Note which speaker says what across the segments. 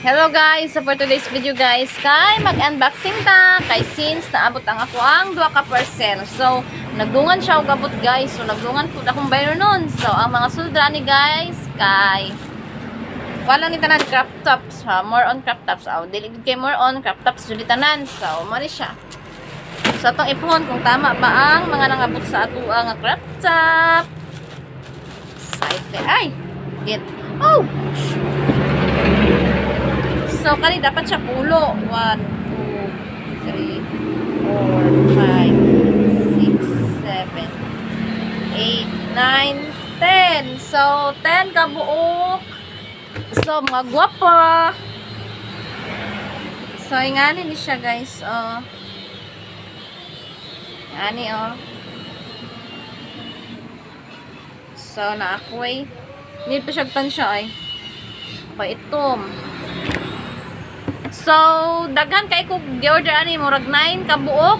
Speaker 1: Hello guys, so for today's video guys, kay mag-unboxing ta kay since naabot ang ako ang duha ka parcel. So, nagdungan siya og abot guys. So, nagdungan pud akong bayro nun. So, ang mga suldra ni guys kay wala ni tanan crop tops, ha? More on crop tops. Oh, dili kay more on crop tops jud tanan. So, mali siya. So, atong ipuhon kung tama ba ang mga nangabot sa atuang nga crop top. Side ay. Get. Oh. So, kani dapat siya pulo. 1, 2, 3, 4, 5, 6, 7, 8, 9, 10. So, 10 kabuok. So, mga gwapa. So, ingani ni siya guys. Oh. Ingani oh. So, naakoy. Need pa siya tansya ay. Okay, itom. So, daghan kay ko gi-order ani murag 9 kabuok.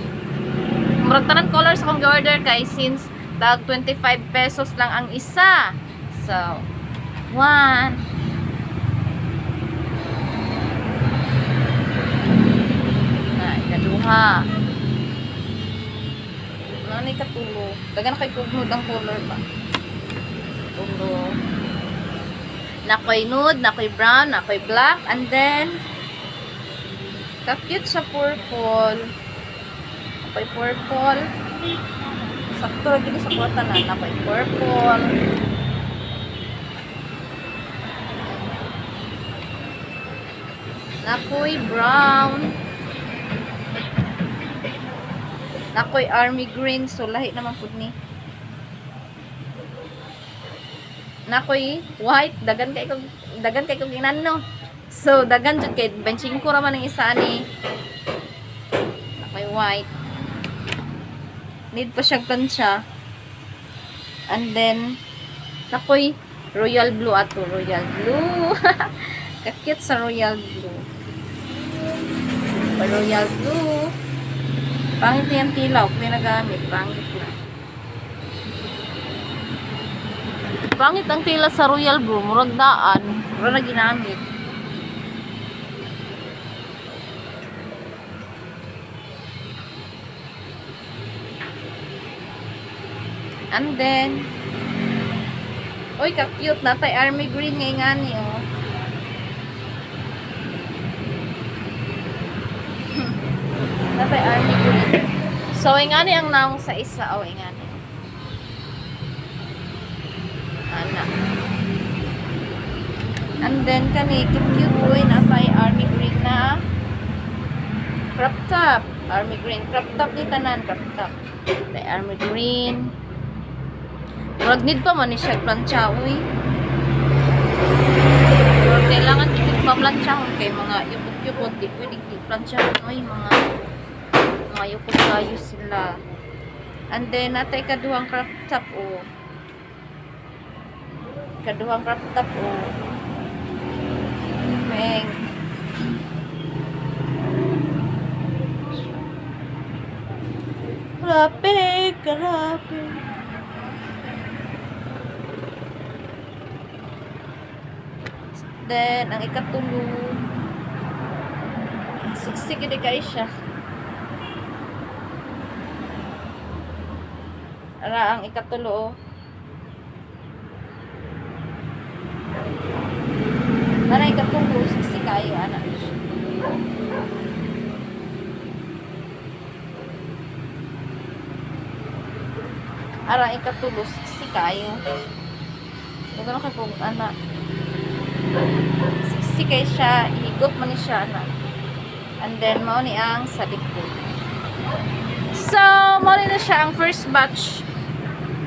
Speaker 1: Murag tanan colors akong gi-order kay since tag 25 pesos lang ang isa. So, 1 na ikaduha. Ano ni katulo? Daghan kay kugnod ang color ba? Tulo. Nakoy nude, nakoy brown, nakoy black, and then kakit sa purple. Ako'y purple. Sakto lagi sa kuwatanan. Ako'y purple. Ako'y brown. Ako'y army green. So, lahi naman po ni. Ako'y white. Dagan kay kong ginano. So, dagan dyan kay benching ko raman ng isa ni ako'y white. Need pa siyang tansya. And then, ako'y royal blue ato. Royal blue. Kakit sa royal blue. Royal blue. Pangit yung tilaw. Kung nagamit, pangit na. Pangit ang tila sa royal blue. Murag daan. Murag na ginamit. And then, uy, ka-cute na tay army green ngay nga niyo. Natay army green. So, ingani ang naong sa isa. O, ingani. Ana. And then, kani, cute uy, natay army green na crop top. Army green. Crop top ni tanan. Crop top. Tay army green. Murag need pa man ni siya plancha, uy. Murag kailangan ikit pa plancha kay mga yupot-yupot. Di pwede plancha, uy. Mga yupot kayo sila. And then, natay kaduhang crop top, oh. Kaduhang crop top, oh. Meng. Grabe, grabe. Then, ang ikatulo, siksik hindi kayo siya. Ara, ang ikatulo, oh. Ara, ikatulo, siksik kayo, anak. Ara, ikatulo, siksik kayo. Huwag na kayo kung anak. Siksi kay siya, ihigop man ni siya na. And then, mao ni ang sa likod. So, mao ni na siya ang first batch.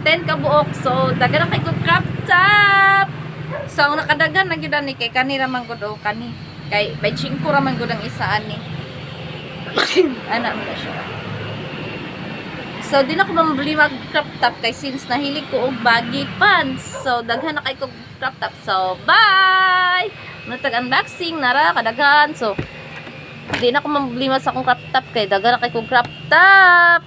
Speaker 1: 10 kabuok. So, dagan na kay kong crop top. So, ang nakadagan na gyud ni kay kani ra man gud o kani. Kay by 5 ra man gud ang isa ani. Ana man siya. So, di na ko mabili mag crop top kay since nahilig ko og baggy pants. So, daghan na kay kong crop top. So, bye! Natag unboxing nara kadaghan. So, di na ko mabili sa akong crop top kay daghan na kay kong crop top.